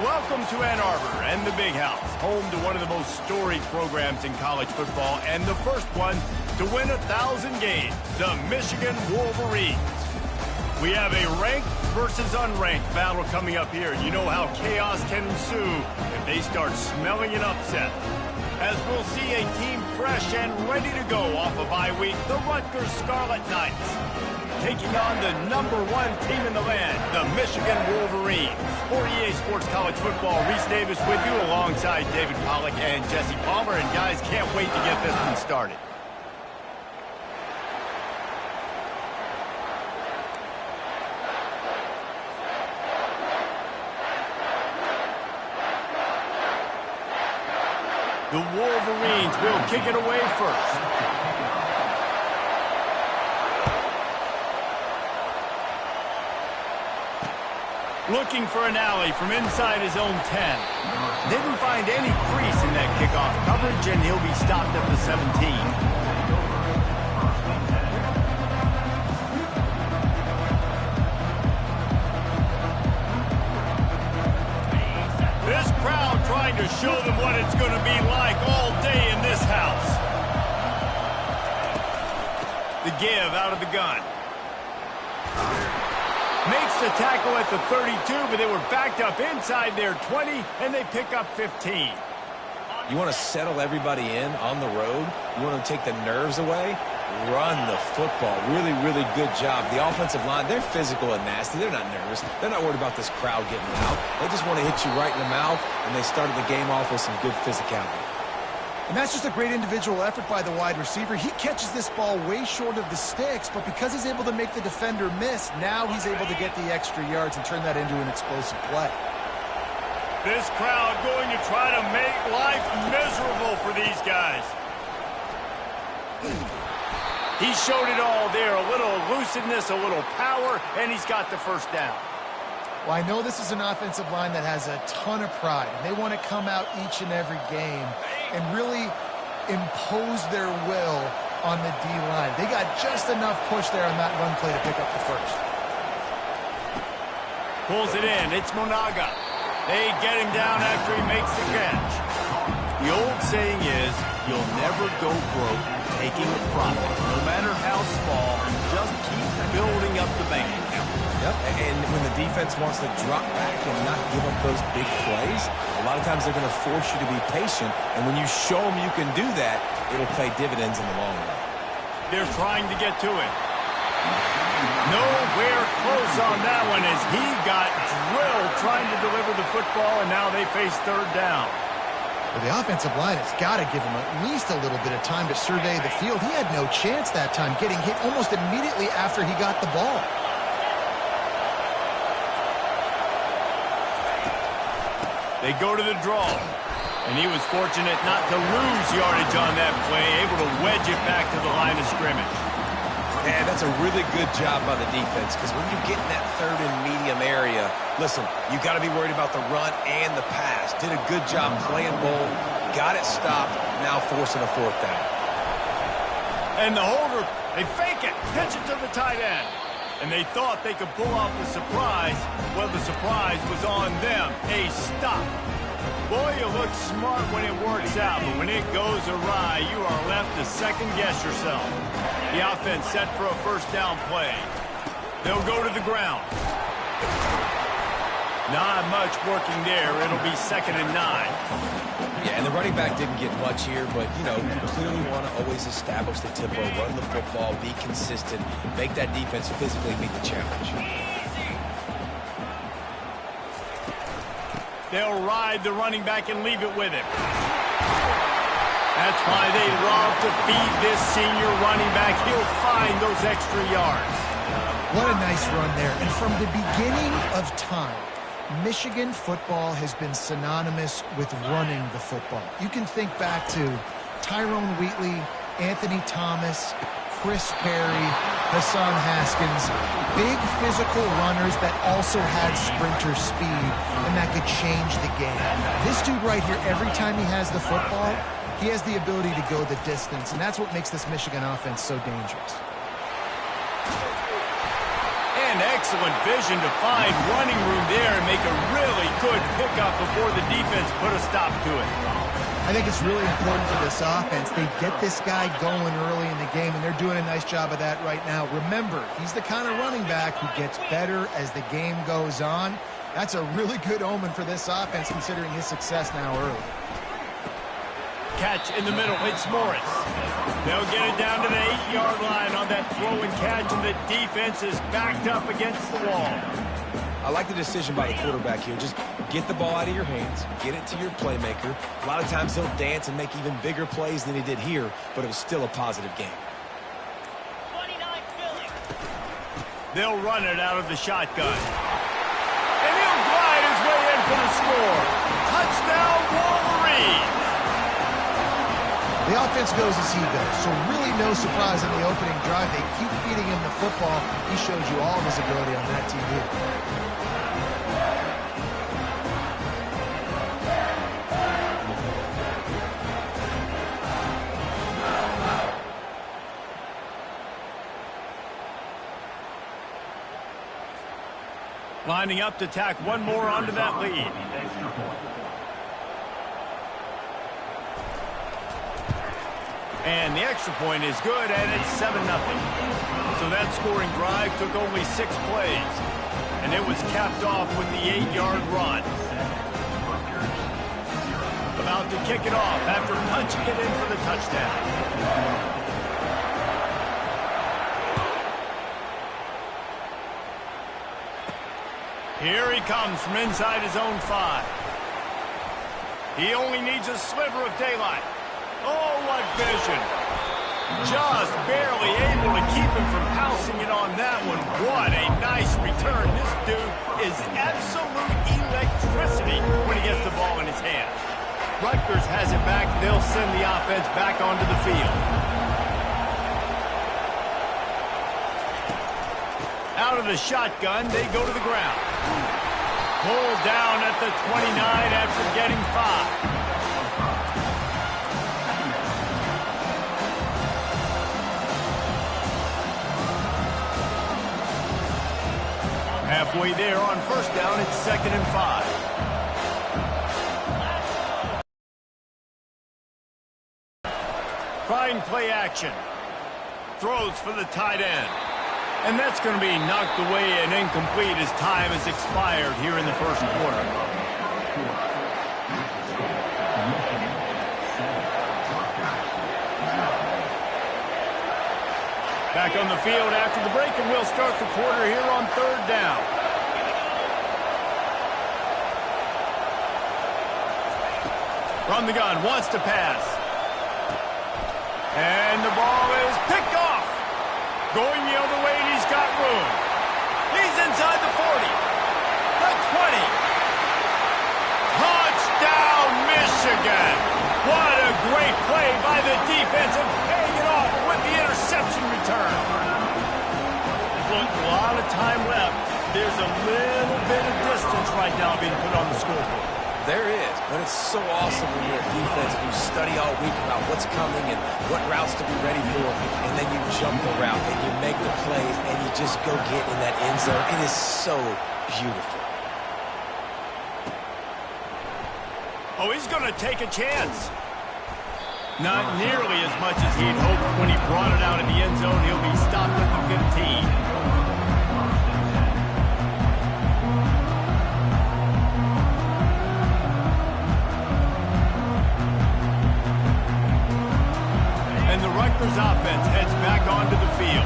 Welcome to Ann Arbor and the Big House, home to one of the most storied programs in college football and the first one to win 1,000 games, the Michigan Wolverines. We have a ranked versus unranked battle coming up here, and you know how chaos can ensue if they start smelling an upset. As we'll see a team fresh and ready to go off a bye week, the Rutgers Scarlet Knights, taking on the #1 team in the land, the Michigan Wolverines. For EA Sports College Football, Reese Davis with you alongside David Pollack and Jesse Palmer. And guys, can't wait to get this one started. The Wolverines will kick it away first. Looking for an alley from inside his own 10. Didn't find any crease in that kickoff coverage, and he'll be stopped at the 17. This crowd trying to show them what it's going to be like all day in this house. The give out of the gun. Makes the tackle at the 32, but they were backed up inside their 20, and they pick up 15. You want to settle everybody in on the road? You want to take the nerves away? Run the football. Really, really good job. The offensive line, they're physical and nasty. They're not nervous. They're not worried about this crowd getting out. They just want to hit you right in the mouth, and they started the game off with some good physicality. And that's just a great individual effort by the wide receiver. He catches this ball way short of the sticks, but because he's able to make the defender miss, now he's able to get the extra yards and turn that into an explosive play. This crowd going to try to make life miserable for these guys. He showed it all there, a little elusiveness, a little power, and he's got the first down. Well, I know this is an offensive line that has a ton of pride, and they want to come out each and every game and really impose their will on the D-line. They got just enough push there on that run play to pick up the first. Pulls it in. It's Monaga. They get him down after he makes the catch. The old saying is, you'll never go broke taking a profit. No matter how small, just keep building up the bank account. Yep, and when the defense wants to drop back and not give up those big plays, a lot of times they're going to force you to be patient, and when you show them you can do that, it'll pay dividends in the long run. They're trying to get to it. Nowhere close on that one as he got drilled trying to deliver the football, and now they face third down. Well, the offensive line has got to give him at least a little bit of time to survey the field. He had no chance that time, getting hit almost immediately after he got the ball. They go to the draw, and he was fortunate not to lose yardage on that play, able to wedge it back to the line of scrimmage. And that's a really good job by the defense, because when you get in that third and medium area, listen, you got to be worried about the run and the pass. Did a good job playing both, got it stopped, now forcing a fourth down. And the holder, they fake it, pitch it to the tight end. And they thought they could pull off the surprise. Well, the surprise was on them. A stop. Boy, you look smart when it works out, but when it goes awry, you are left to second-guess yourself. The offense set for a first down play. They'll go to the ground. Not much working there. It'll be 2nd and 9. Yeah, and the running back didn't get much here, but, you know, you clearly want to always establish the tempo, run the football, be consistent, make that defense physically meet the challenge. They'll ride the running back and leave it with him. That's why they love to feed this senior running back. He'll find those extra yards. What a nice run there. And from the beginning of time, Michigan football has been synonymous with running the football. You can think back to Tyrone Wheatley, Anthony Thomas, Chris Perry, Hassan Haskins, big physical runners that also had sprinter speed, and that could change the game. This dude right here, every time he has the football, he has the ability to go the distance, and that's what makes this Michigan offense so dangerous. And an excellent vision to find running room there and make a really good pickup before the defense put a stop to it. I think it's really important for this offense. They get this guy going early in the game, and they're doing a nice job of that right now. Remember, he's the kind of running back who gets better as the game goes on. That's a really good omen for this offense, considering his success now early. Catch in the middle. It's Morris. They'll get it down to the 8-yard line on that throw and catch, and the defense is backed up against the wall. I like the decision by the quarterback here. Just get the ball out of your hands, get it to your playmaker. A lot of times he'll dance and make even bigger plays than he did here, but it was still a positive game. They'll run it out of the shotgun. And he'll glide his way in for the score. Touchdown, Wolverines! The offense goes as he goes, so really no surprise in the opening drive. They keep feeding him the football. He shows you all of his ability on that TV. Lining up to tack one more onto that lead. And the extra point is good, and it's 7-0. So that scoring drive took only 6 plays. And it was capped off with the 8-yard run. About to kick it off after punching it in for the touchdown. Here he comes from inside his own 5. He only needs a sliver of daylight. Oh, what vision. Just barely able to keep him from pouncing it on that one. What a nice return. This dude is absolute electricity when he gets the ball in his hand. Rutgers has it back. They'll send the offense back onto the field. Out of the shotgun, they go to the ground. Pulled down at the 29 after getting 5. Halfway there on first down, it's 2nd and 5. Trying play action. Throws for the tight end. And that's going to be knocked away and incomplete as time has expired here in the first quarter. Back on the field after the break, and we'll start the quarter here on 3rd down. From the gun, wants to pass. And the ball is picked off. Going the other way, and he's got room. He's inside the 40. The 20. Touchdown, Michigan. What a great play by the defense and paying it off with the interception return. Look, a lot of time left. There's a little bit of distance right now being put on the scoreboard. There is, but it's so awesome when you're a defense and you study all week about what's coming and what routes to be ready for, and then you jump the route and you make the plays and you just go get in that end zone. It is so beautiful. Oh, he's going to take a chance. Not nearly as much as he'd hoped when he brought it out in the end zone. He'll be stopped at the 15. Rutgers offense heads back onto the field.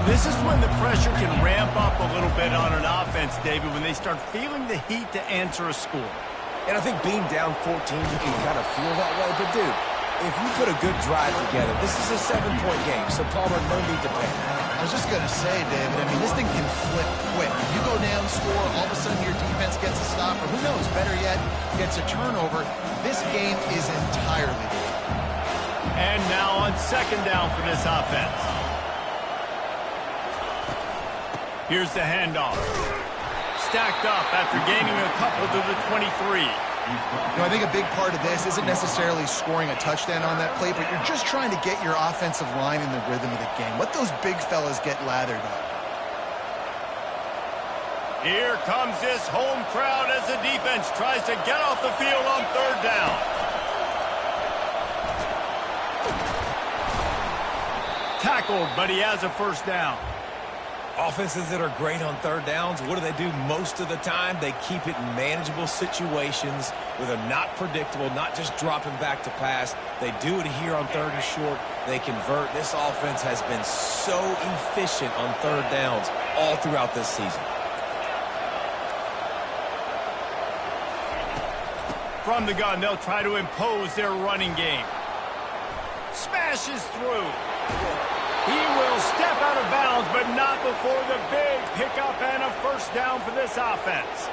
This is when the pressure can ramp up a little bit on an offense, David, when they start feeling the heat to answer a score. And I think being down 14, you can kind of feel that way. But, dude, if you put a good drive together, this is a 7-point game, so Palmer, no need to panic. I was just going to say, David, I mean, this thing can flip quick. You go down, score, all of a sudden your defense gets a stop, or who knows, better yet, gets a turnover. This game is entirely different. And now on 2nd down for this offense. Here's the handoff. Stacked up after gaining a couple to the 23. I think a big part of this isn't necessarily scoring a touchdown on that play, but you're just trying to get your offensive line in the rhythm of the game. Let those big fellas get lathered up. Here comes this home crowd as the defense tries to get off the field on third down. Tackled, but he has a first down. Offenses that are great on third downs, what do? Most of the time, they keep it in manageable situations where they're not predictable, not just dropping back to pass. They do it here on third and short. They convert. This offense has been so efficient on third downs all throughout this season. From the gun, they'll try to impose their running game. Smashes through. He will step out of bounds, but not before the big pickup and a first down for this offense.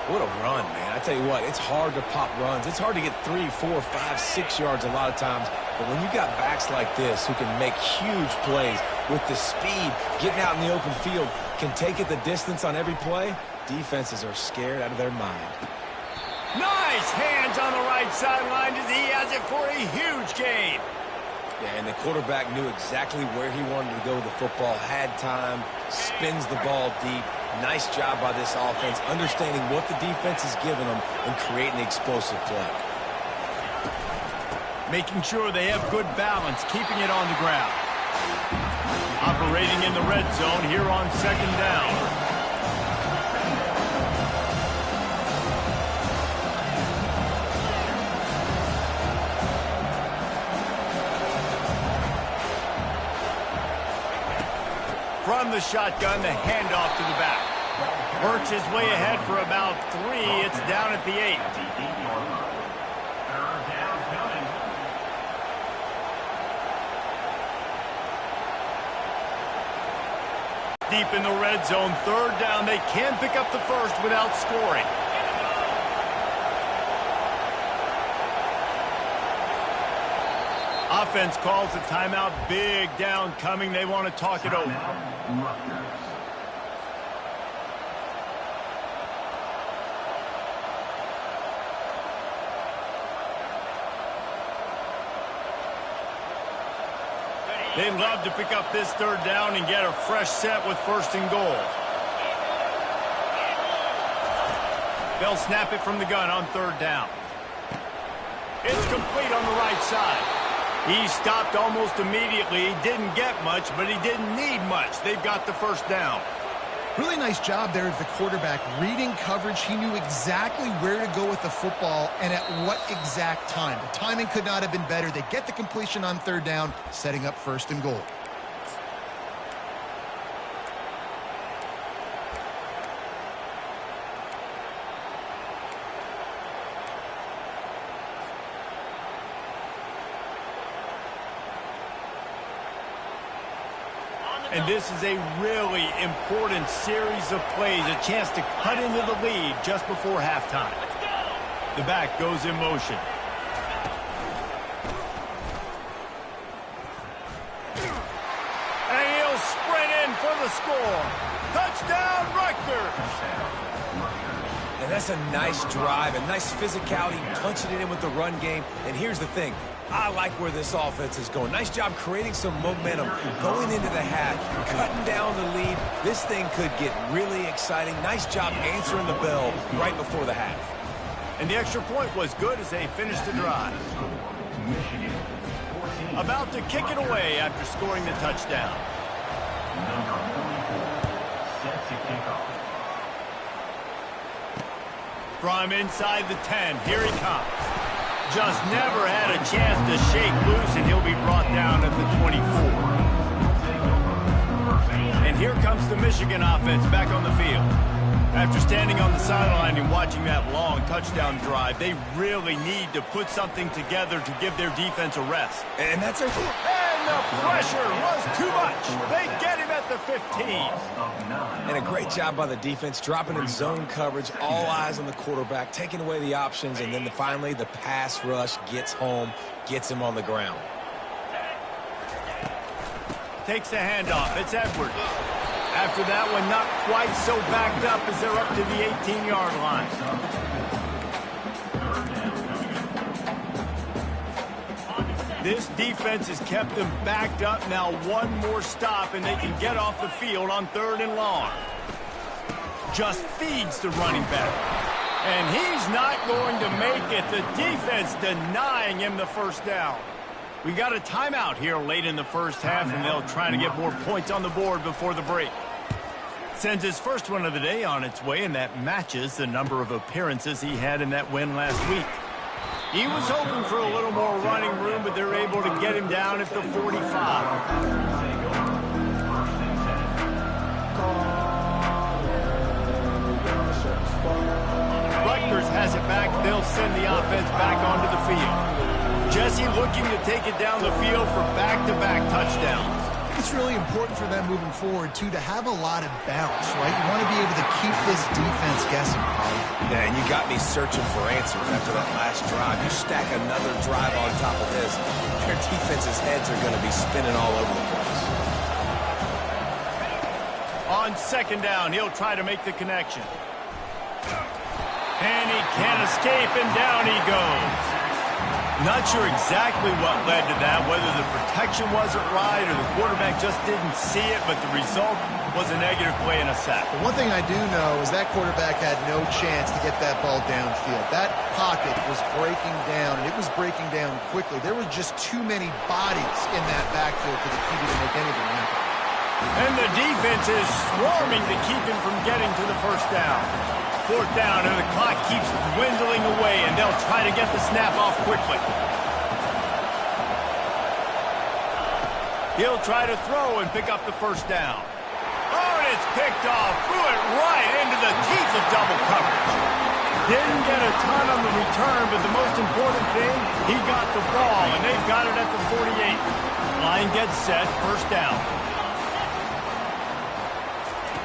What a run, man. I tell you what, it's hard to pop runs. It's hard to get 3, 4, 5, 6 yards a lot of times. But when you got backs like this who can make huge plays with the speed, getting out in the open field, can take it the distance on every play, defenses are scared out of their mind. Nice hands on the right sideline as he has it for a huge gain. Yeah, and the quarterback knew exactly where he wanted to go with the football, had time, spins the ball deep. Nice job by this offense, understanding what the defense is giving them and creating the explosive play. Making sure they have good balance, keeping it on the ground. Operating in the red zone here on second down. From the shotgun, the handoff to the back. Works his way ahead for about 3. It's down at the 8. Deep in the red zone, third down. They can pick up the first without scoring. Offense calls a timeout. Big down coming. They want to talk it over. They love to pick up this third down and get a fresh set with first and goal. They'll snap it from the gun on third down. It's complete on the right side. He stopped almost immediately. He didn't get much, but he didn't need much. They've got the first down. Really nice job there of the quarterback. Reading coverage, he knew exactly where to go with the football and at what exact time. The timing could not have been better. They get the completion on third down, setting up first and goal. And this is a really important series of plays, a chance to cut into the lead just before halftime. The back goes in motion. And he'll sprint in for the score. Touchdown, Rutgers! And that's a nice drive, a nice physicality, punching it in with the run game. And here's the thing. I like where this offense is going. Nice job creating some momentum, going into the half, cutting down the lead. This thing could get really exciting. Nice job answering the bell right before the half. And the extra point was good as they finished the drive. About to kick it away after scoring the touchdown. Set to kick off. From inside the 10, here he comes. Just never had a chance to shake loose, and he'll be brought down at the 24. And here comes the Michigan offense back on the field. After standing on the sideline and watching that long touchdown drive, they really need to put something together to give their defense a rest. And that's a... And the pressure was too much. They get him at the 15. And a great job by the defense, dropping in zone coverage, all eyes on the quarterback, taking away the options, and then finally the pass rush gets home, gets him on the ground. Takes the handoff. It's Edwards. After that one, not quite so backed up as they're up to the 18-yard line. This defense has kept them backed up. Now one more stop, and they can get off the field on third and long. just feeds the running back. And he's not going to make it. The defense denying him the first down. We got a timeout here late in the first half, and they'll try to get more points on the board before the break. Sends his first one of the day on its way, and that matches the number of appearances he had in that win last week. He was hoping for a little more running room, but they're able to get him down at the 45. Rutgers has it back. They'll send the offense back onto the field. Jesse looking to take it down the field for back-to-back touchdowns. It's really important for them moving forward, too, to have a lot of bounce, right? You want to be able to keep this defense guessing, Paulie. Yeah, and you got me searching for answers after that last drive. You stack another drive on top of this, their defense's heads are going to be spinning all over the place. On second down, he'll try to make the connection. And he can't escape, and down he goes. Not sure exactly what led to that, whether the protection wasn't right or the quarterback just didn't see it, but the result was a negative play and a sack. The one thing I do know is that quarterback had no chance to get that ball downfield. That pocket was breaking down, and it was breaking down quickly. There were just too many bodies in that backfield for the QB to make anything happen. And the defense is swarming to keep him from getting to the first down. Fourth down, and the clock keeps dwindling away, and they'll try to get the snap off quickly. He'll try to throw and pick up the first down. Oh, and it's picked off. Threw it right into the teeth of double coverage. Didn't get a ton on the return, but the most important thing, he got the ball, and they've got it at the 48. Line gets set, first down.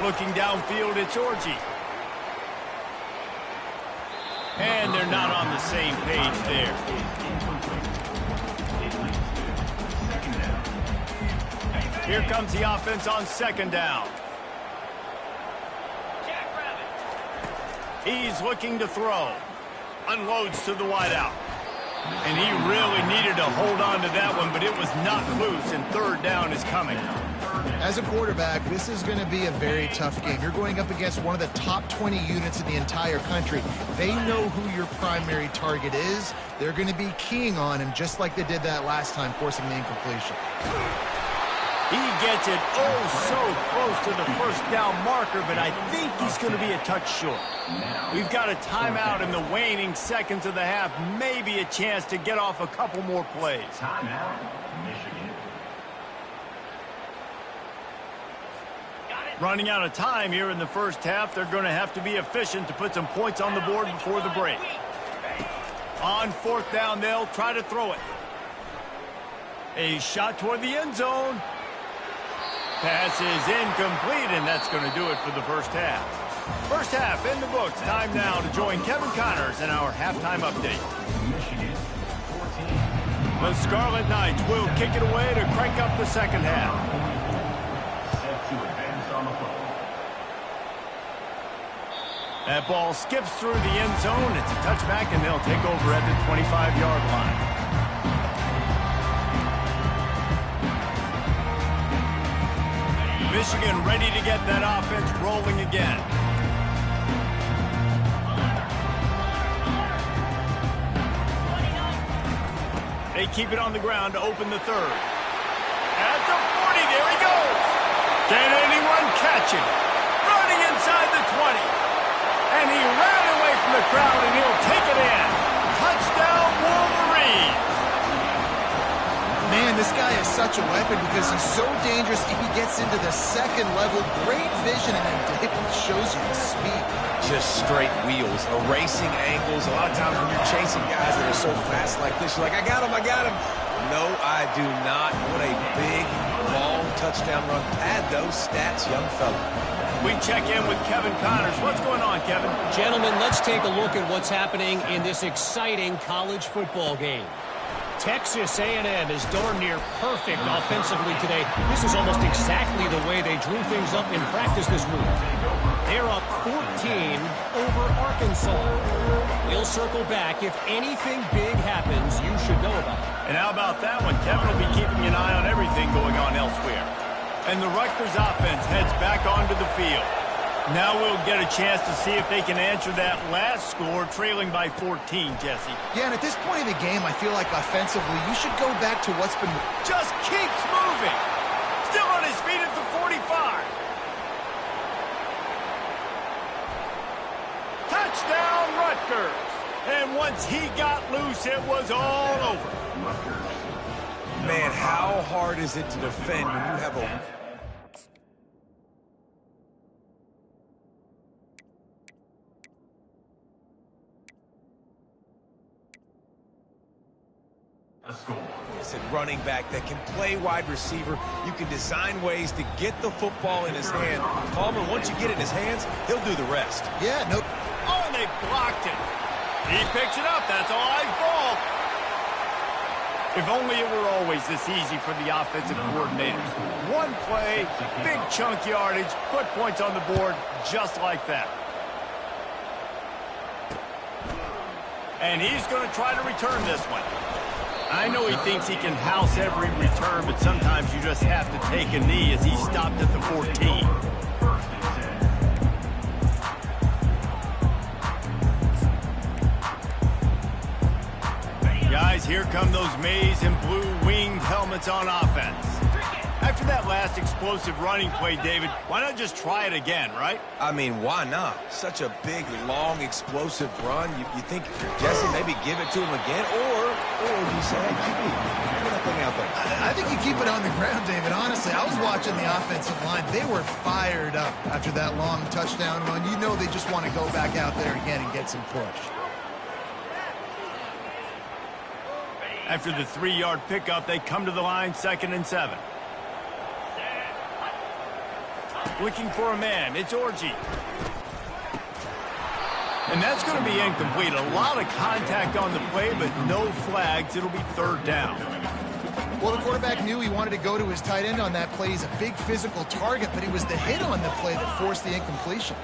Looking downfield, it's Orji. And they're not on the same page there. Here comes the offense on second down. He's looking to throw. Unloads to the wideout. And he really needed to hold on to that one, but it was not loose, and third down is coming. As a quarterback, this is going to be a very tough game. You're going up against one of the top 20 units in the entire country. They know who your primary target is. They're going to be keying on him just like they did that last time, forcing the incompletion. He gets it so close to the first down marker, but I think he's going to be a touch short. We've got a timeout in the waning seconds of the half. Maybe a chance to get off a couple more plays. Timeout, Michigan. Running out of time here in the first half. They're going to have to be efficient to put some points on the board before the break. On fourth down, they'll try to throw it. A shot toward the end zone. Pass is incomplete, and that's going to do it for the first half. First half in the books. Time now to join Kevin Connors in our halftime update. Michigan, 14. The Scarlet Knights will kick it away to crank up the second half. Set to advance on the football. That ball skips through the end zone. It's a touchback, and they'll take over at the 25-yard line. Michigan ready to get that offense rolling again. They keep it on the ground to open the third. At the 40, there he goes. Can anyone catch him? Running inside the 20. And he ran away from the crowd, and he'll take it in. Touchdown, Wolverines. Man, this guy is such a weapon because he's so dangerous if he gets into the second level. Great vision, and then it shows you the speed. Just straight wheels, erasing angles. A lot of times when you're chasing guys that are so fast like this, you're like, I got him, I got him. No, I do not. What a big, long touchdown run. Pad those stats, young fella. We check in with Kevin Connors. What's going on, Kevin? Gentlemen, let's take a look at what's happening in this exciting college football game. Texas A&M is darn near perfect offensively today. This is almost exactly the way they drew things up in practice this week. They're up 14 over Arkansas. We'll circle back. If anything big happens, you should know about it. And how about that one? Kevin will be keeping an eye on everything going on elsewhere. And the Rutgers offense heads back onto the field. Now we'll get a chance to see if they can answer that last score, trailing by 14, Jesse. Yeah, and at this point in the game, I feel like offensively, you should go back to what's been... Just keeps moving. Still on his feet at the 45. Touchdown, Rutgers. And once he got loose, it was all over. Man, how hard is it to defend when you have a... It's a running back that can play wide receiver. You can design ways to get the football in his hand. Palmer, once you get it in his hands, he'll do the rest. Yeah, no... Oh, and they blocked it. He picks it up. That's a live ball. If only it were always this easy for the offensive coordinators. One play, big chunk yardage, put points on the board just like that. And he's going to try to return this one. I know he thinks he can house every return, but sometimes you just have to take a knee as he stopped at the 14. Guys, here come those maize and blue winged helmets on offense. After that last explosive running play, David, why not just try it again, right? I mean, why not? Such a big, long, explosive run. You think, Jesse, maybe give it to him again? Or you say, hey, keep that thing out there. I think you keep it on the ground, David. Honestly, I was watching the offensive line. They were fired up after that long touchdown run. You know they just want to go back out there again and get some push. After the 3-yard pickup, they come to the line, 2nd and 7. Looking for a man. It's Orji. And that's going to be incomplete. A lot of contact on the play, but no flags. It'll be 3rd down. Well, the quarterback knew he wanted to go to his tight end on that play. He's a big physical target, but it was the hit on the play that forced the incompletion.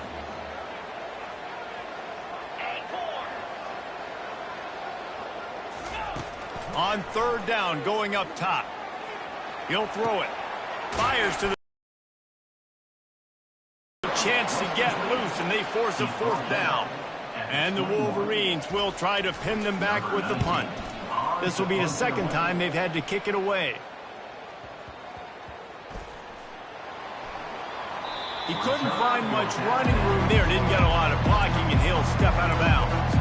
On 3rd down, going up top. He'll throw it. Fires to the chance to get loose, and they force a 4th down. And the Wolverines will try to pin them back with the punt. This will be the 2nd time they've had to kick it away. He couldn't find much running room there. Didn't get a lot of blocking, and he'll step out of bounds.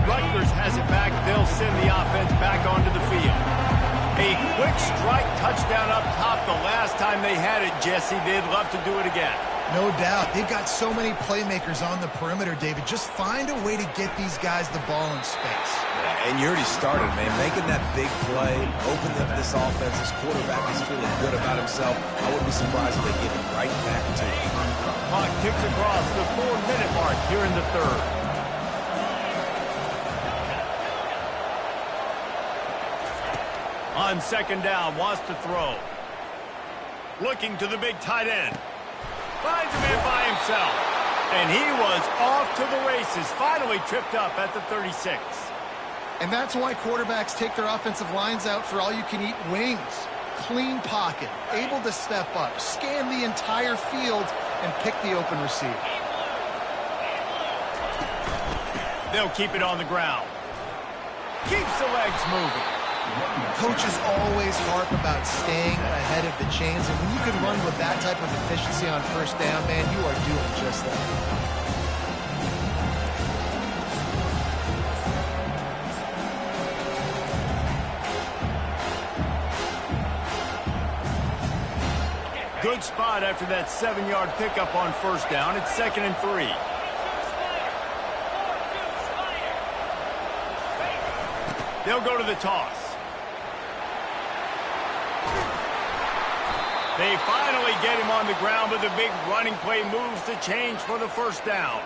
Rutgers has it back. They'll send the offense back onto the field. A quick strike touchdown up top the last time they had it, Jesse. They'd love to do it again. No doubt. They've got so many playmakers on the perimeter, David. Just find a way to get these guys the ball in space. Yeah, and you already started, man. Making that big play, opening up this offense. This quarterback is feeling good about himself. I wouldn't be surprised if they give it right back to him. Clock ticks across the 4-minute mark here in the 3rd. On 2nd down, wants to throw. Looking to the big tight end. Finds a man by himself. And he was off to the races. Finally tripped up at the 36. And that's why quarterbacks take their offensive lines out for all-you-can-eat wings. Clean pocket, able to step up, scan the entire field, and pick the open receiver. They'll keep it on the ground. Keeps the legs moving. Coaches always harp about staying ahead of the chains, and when you can run with that type of efficiency on 1st down, man, you are doing just that. Good spot after that 7-yard pickup on 1st down. It's 2nd and 3. They'll go to the toss. They finally get him on the ground, but the big running play moves the change for the 1st down.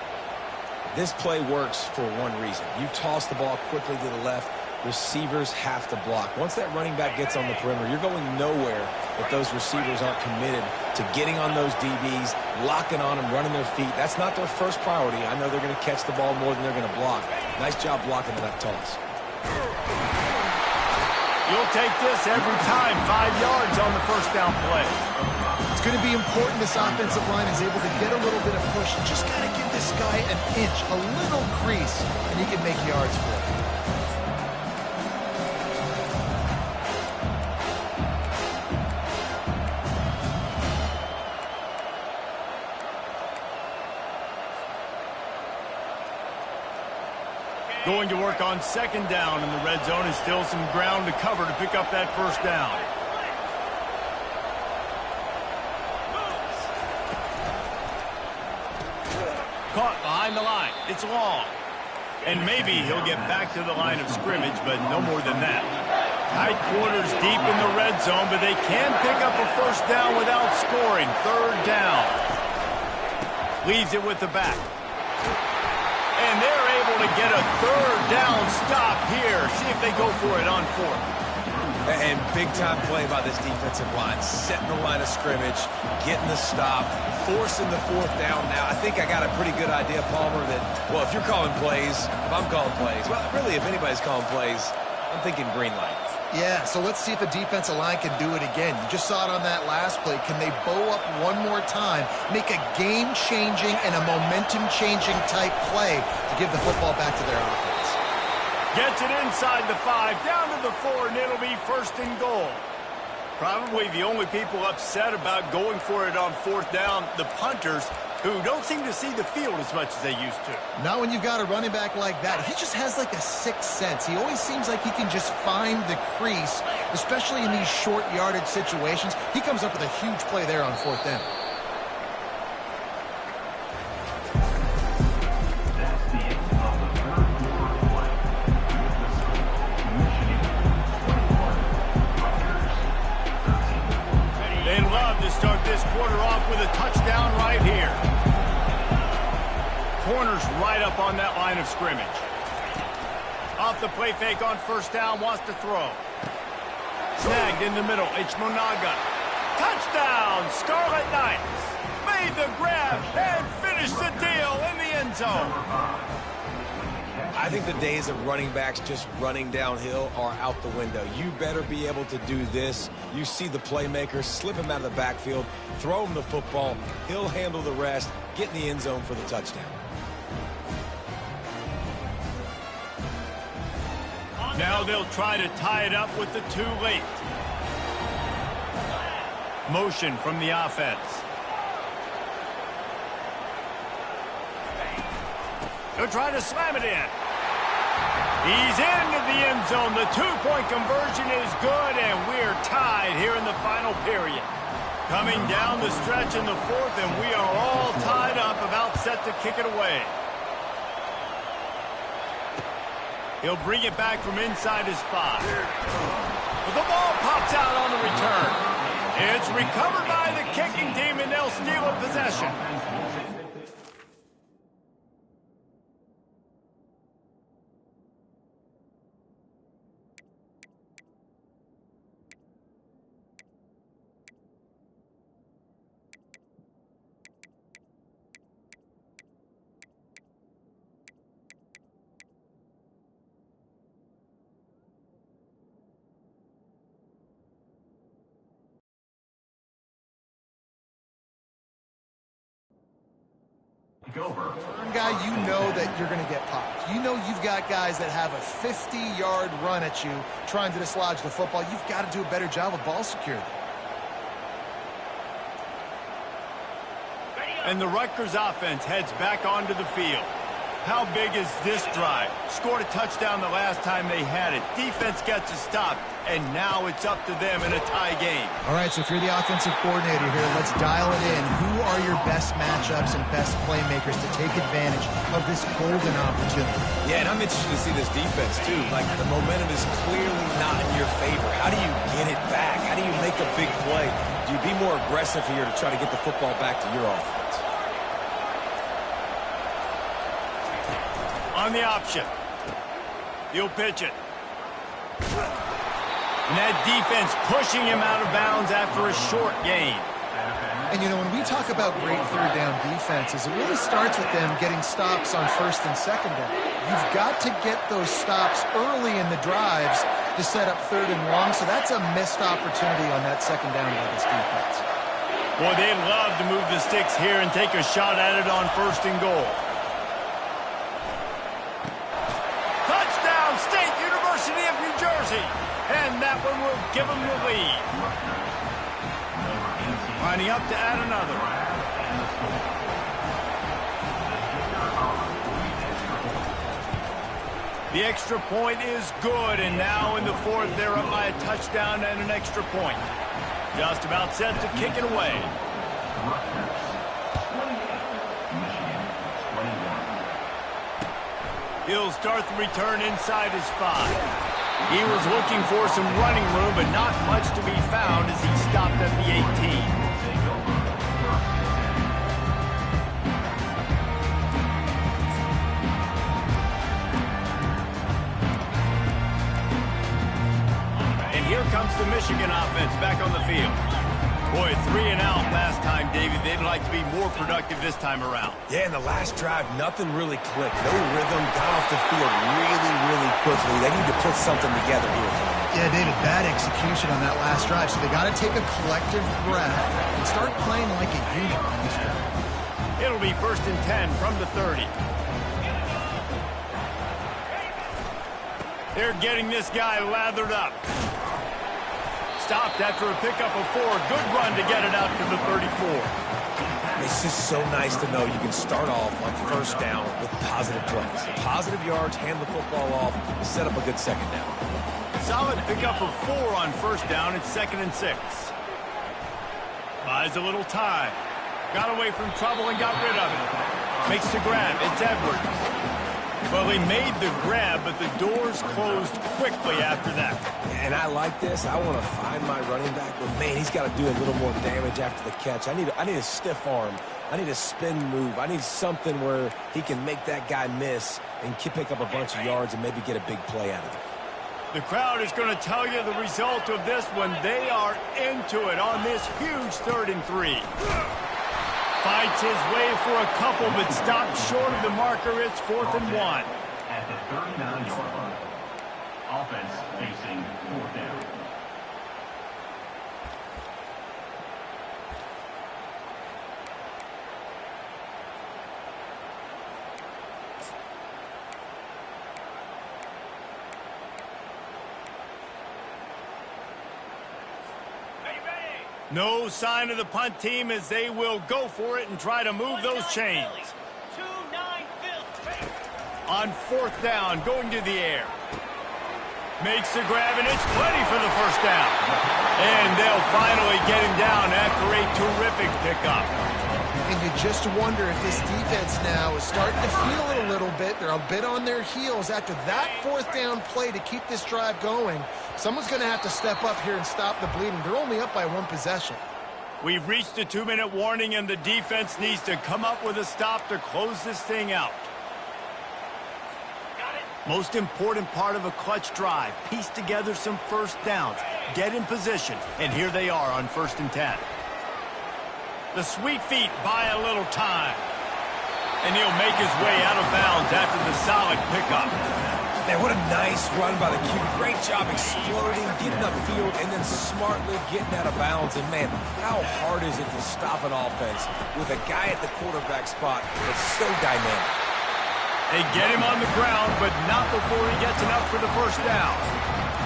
This play works for one reason. You toss the ball quickly to the left. Receivers have to block. Once that running back gets on the perimeter, you're going nowhere if those receivers aren't committed to getting on those DBs, locking on them, running their feet. That's not their first priority. I know they're going to catch the ball more than they're going to block. Nice job blocking that toss. You'll take this every time. 5 yards on the first down play. It's going to be important this offensive line is able to get a little bit of push. Just got to give this guy an inch, a little crease, and he can make yards for it. Going to work on second down in the red zone, and still some ground to cover to pick up that first down. Caught behind the line. It's long. And maybe he'll get back to the line of scrimmage, but no more than that. Tight quarters deep in the red zone, but they can pick up a first down without scoring. Third down. Leaves it with the back. And they're able to get a third down stop here. See if they go for it on fourth. And big-time play by this defensive line. Setting the line of scrimmage, getting the stop, forcing the fourth down. Now, I think I got a pretty good idea, Palmer, that, well, if you're calling plays, if I'm calling plays, well, really, if anybody's calling plays, I'm thinking green light. Yeah, so let's see if the defensive line can do it again. You just saw it on that last play. Can they bow up one more time, make a game-changing and a momentum-changing type play to give the football back to their offense? Gets it inside the 5, down to the 4, and it'll be first and goal. Probably the only people upset about going for it on fourth down, the punters, who don't seem to see the field as much as they used to. Not when you've got a running back like that. He just has like a sixth sense. He always seems like he can just find the crease, especially in these short yardage situations. He comes up with a huge play there on fourth down. That's the end of the third quarter play. The score, Michigan 21, Rutgers 13. They'd love to start this quarter off with a touchdown right here. Corner's right up on that line of scrimmage. Off the play fake on first down, wants to throw. Snagged in the middle, it's Monaga. Touchdown, Scarlet Knights. Made the grab and finished the deal in the end zone. I think the days of running backs just running downhill are out the window. You better be able to do this. You see the playmaker, slip him out of the backfield, throw him the football, he'll handle the rest, get in the end zone for the touchdown. Now they'll try to tie it up with the 2 late. Motion from the offense. They'll try to slam it in. He's into the end zone. The 2-point conversion is good, and we're tied here in the final period. Coming down the stretch in the fourth, and we are all tied up, about set to kick it away. He'll bring it back from inside his 5. But the ball pops out on the return. It's recovered by the kicking team, and they'll steal a possession. Guy, you know that you're going to get popped. You know you've got guys that have a 50-yard run at you trying to dislodge the football. You've got to do a better job of ball security. And the Rutgers offense heads back onto the field. How big is this drive? Scored a touchdown the last time they had it. Defense gets a stop, and now it's up to them in a tie game. All right, so if you're the offensive coordinator here, let's dial it in. Who are your best matchups and best playmakers to take advantage of this golden opportunity? Yeah, and I'm interested to see this defense, too. Like, the momentum is clearly not in your favor. How do you get it back? How do you make a big play? Do you be more aggressive here to try to get the football back to your offense? On the option. He'll pitch it. And that defense pushing him out of bounds after a short gain. And, you know, when we talk about great third down defenses, it really starts with them getting stops on first and second down. You've got to get those stops early in the drives to set up 3rd and long, so that's a missed opportunity on that 2nd down by this defense. Boy, they'd love to move the sticks here and take a shot at it on 1st and goal. Touchdown, State University of New Jersey. And that one will give them the lead. Lining up to add another. The extra point is good, and now in the 4th, they're up by a touchdown and an extra point. Just about set to kick it away. He'll start the return inside his 5. He was looking for some running room, but not much to be found as he stopped at the 18. Here comes the Michigan offense back on the field. Boy, 3 and out last time, David. They'd like to be more productive this time around. Yeah, in the last drive, nothing really clicked. No rhythm, got off the field really, really quickly. They need to put something together here. Yeah, David, bad execution on that last drive, so they got to take a collective breath and start playing like a unit on this drive. It'll be 1st and 10 from the 30. They're getting this guy lathered up. Stopped after a pickup of 4. Good run to get it out to the 34. It's just so nice to know you can start off on 1st down with positive plays. Positive yards, hand the football off, set up a good 2nd down. Solid pickup of 4 on 1st down. It's 2nd and 6. Buys a little time. Got away from trouble and got rid of it. Makes the grab. It's Edwards. Well, he made the grab, but the doors closed quickly after that. And I like this. I want to find my running back, but man, he's got to do a little more damage after the catch. I need a stiff arm. I need a spin move. I need something where he can make that guy miss and pick up a bunch of yards and maybe get a big play out of it. The crowd is going to tell you the result of this when they are into it on this huge 3rd and 3. Fights his way for a couple, but stopped short of the marker. It's 4th and 1. At the 39-yard line. Offense facing 4th down. No sign of the punt team as they will go for it and try to move those chains. On 4th down, going to the air. Makes the grab, and it's plenty for the 1st down. And they'll finally get him down after a terrific pickup. And you just wonder if this defense now is starting to feel it a little bit. They're a bit on their heels after that 4th down play to keep this drive going. Someone's going to have to step up here and stop the bleeding. They're only up by 1 possession. We've reached the 2-minute warning, and the defense needs to come up with a stop to close this thing out. Most important part of a clutch drive, piece together some 1st downs, get in position, and here they are on 1st and 10. The sweet feet buy a little time, and he'll make his way out of bounds after the solid pickup. Man, what a nice run by the QB. Great job exploding, getting upfield, and then smartly getting out of bounds. And, man, how hard is it to stop an offense with a guy at the quarterback spot that's so dynamic? They get him on the ground, but not before he gets enough for the 1st down.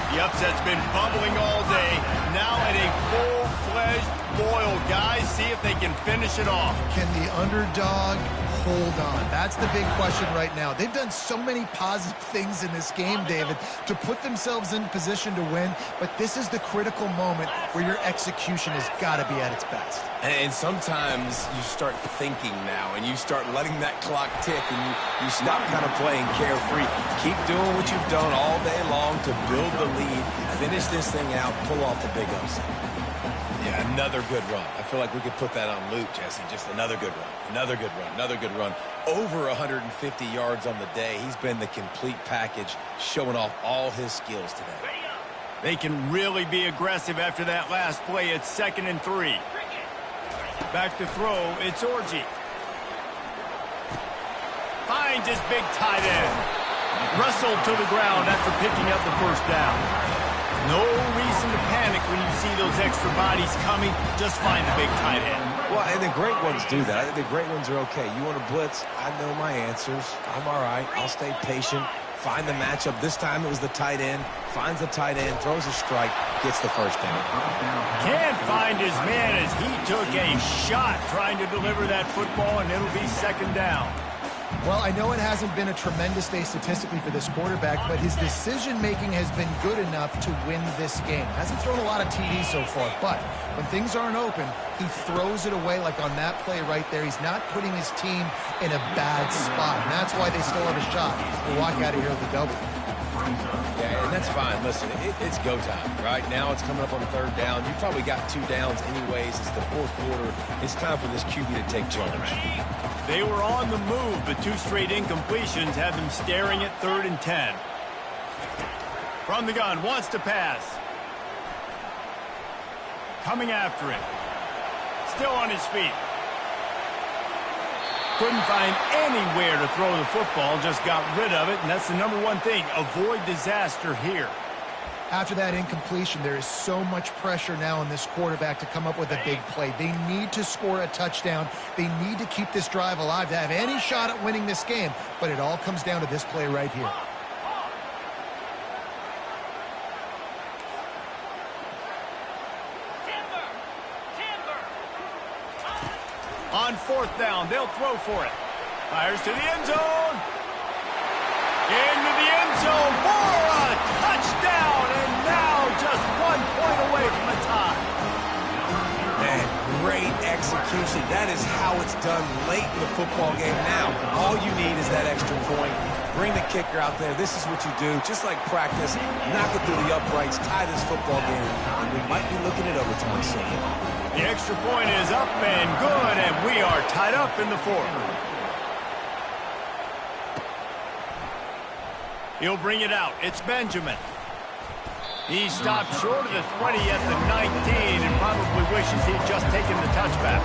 The upset's been bubbling all day. Now at a full-fledged boil. Guys, see if they can finish it off. Can the underdog hold on? That's the big question right now. They've done so many positive things in this game, David, to put themselves in position to win, but this is the critical moment where your execution has got to be at its best. And sometimes you start thinking now, and you start letting that clock tick, and you stop kind of playing carefree. Keep doing what you've done all day long to build the lead, finish this thing out, pull off the big upset. Yeah, another good run. I feel like we could put that on loop, Jesse. Just another good run, another good run, another good run. Over 150 yards on the day. He's been the complete package, showing off all his skills today. They can really be aggressive after that last play. It's 2nd and 3. Back to throw, it's Orji. Finds his big tight end. Wrestled to the ground after picking up the 1st down. when you see those extra bodies coming, just find the big tight end. Well, and the great ones do that. I think the great ones are okay. You want to blitz? I know my answers. I'm all right. I'll stay patient. Find the matchup. This time it was the tight end. Finds the tight end, throws a strike, gets the first down. Can't find his man as he took a shot trying to deliver that football, and it'll be second down. Well, I know it hasn't been a tremendous day statistically for this quarterback, but his decision-making has been good enough to win this game. Hasn't thrown a lot of TDs so far, but when things aren't open, he throws it away like on that play right there. He's not putting his team in a bad spot, and that's why they still have a shot to walk out of here with a W. Yeah, and that's fine. Listen, it's go time. Right now it's coming up on third down. You probably got 2 downs anyways. It's the fourth quarter. It's time for this QB to take charge. They were on the move, but 2 straight incompletions have them staring at 3rd and 10. From the gun, wants to pass. Coming after him. Still on his feet. Couldn't find anywhere to throw the football, just got rid of it, and that's the #1 thing. Avoid disaster here. After that incompletion, there is so much pressure now on this quarterback to come up with a big play. They need to score a touchdown. They need to keep this drive alive to have any shot at winning this game, but it all comes down to this play right here. On 4th down, they'll throw for it. Fires to the end zone. Into the end zone for a touchdown, and now just 1 point away from a tie. Man, great execution. That is how it's done late in the football game. Now, all you need is that extra point. Bring the kicker out there. This is what you do. Just like practice, knock it through the uprights, tie this football game, and we might be looking at overtime soon. The extra point is up and good, and we are tied up in the 4th. He'll bring it out. It's Benjamin. He stopped short of the 20 at the 19 and probably wishes he'd just taken the touchback.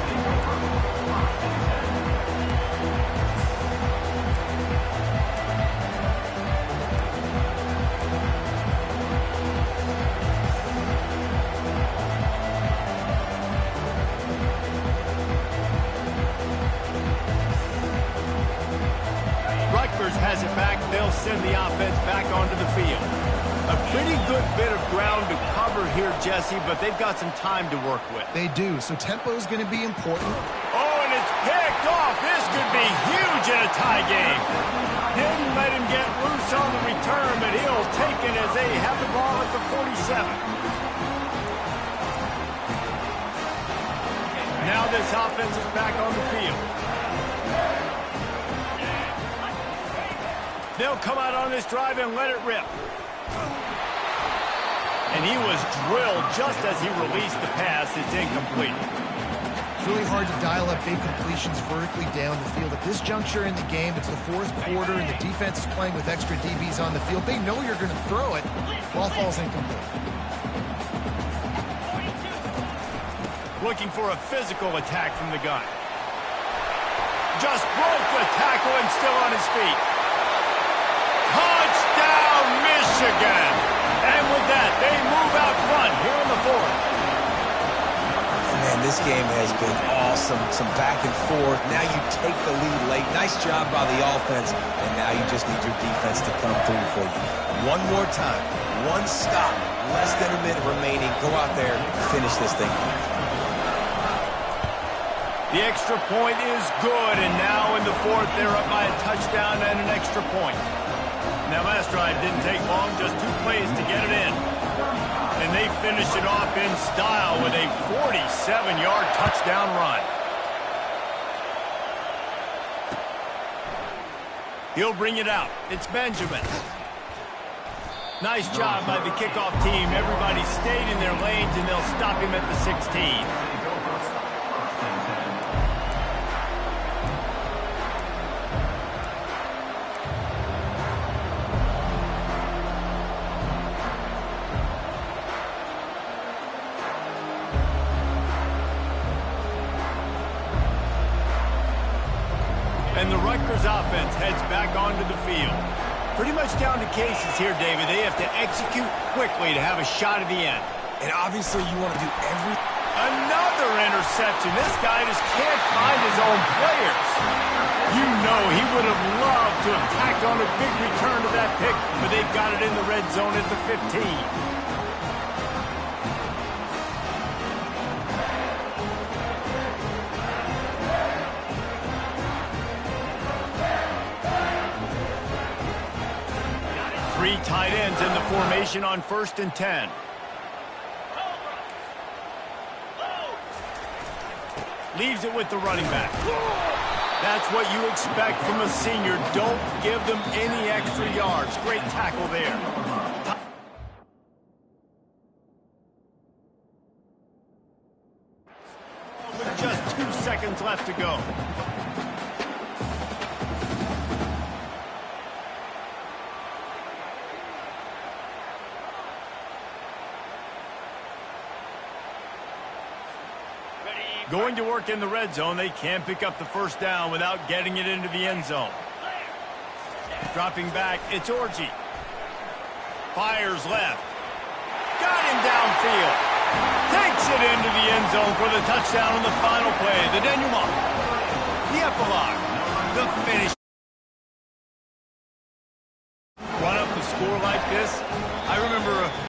Has it back. They'll send the offense back onto the field. A pretty good bit of ground to cover here, Jesse, but they've got some time to work with. They do, so tempo is going to be important. Oh, and it's picked off. This could be huge in a tie game. Didn't let him get loose on the return, but he'll take it as they have the ball at the 47. Now this offense is back on the field. They'll come out on this drive and let it rip. And he was drilled just as he released the pass. It's incomplete. It's really hard to dial up big completions vertically down the field. At this juncture in the game, it's the 4th quarter, and the defense is playing with extra DBs on the field. They know you're going to throw it. Ball falls incomplete. Looking for a physical attack from the gun. Just broke the tackle and still on his feet. Touchdown, Michigan! And with that, they move out front here in the 4th. Man, this game has been awesome. Some back and forth. Now you take the lead late. Nice job by the offense. And now you just need your defense to come through for you. One more time. One stop. Less than a minute remaining. Go out there, finish this thing. The extra point is good, and now in the 4th, they're up by a touchdown and an extra point. Now, last drive didn't take long, just 2 plays to get it in. And they finish it off in style with a 47-yard touchdown run. He'll bring it out. It's Benjamin. Nice job by the kickoff team. Everybody stayed in their lanes, and they'll stop him at the 16. And the Rutgers offense heads back onto the field. Pretty much down to cases here, David. They have to execute quickly to have a shot at the end. And obviously you want to do everything. Another interception. This guy just can't find his own players. You know he would have loved to have tacked on a big return to that pick, but they've got it in the red zone at the 15. Three tight ends in the formation on 1st and 10. Leaves it with the running back. That's what you expect from a senior. Don't give them any extra yards. Great tackle there. With just 2 seconds left to go. Going to work in the red zone. They can't pick up the first down without getting it into the end zone. Dropping back, it's Orji. Fires left. Got him downfield. Takes it into the end zone for the touchdown on the final play. The denouement. The epilogue. The finish. Run up the score like this,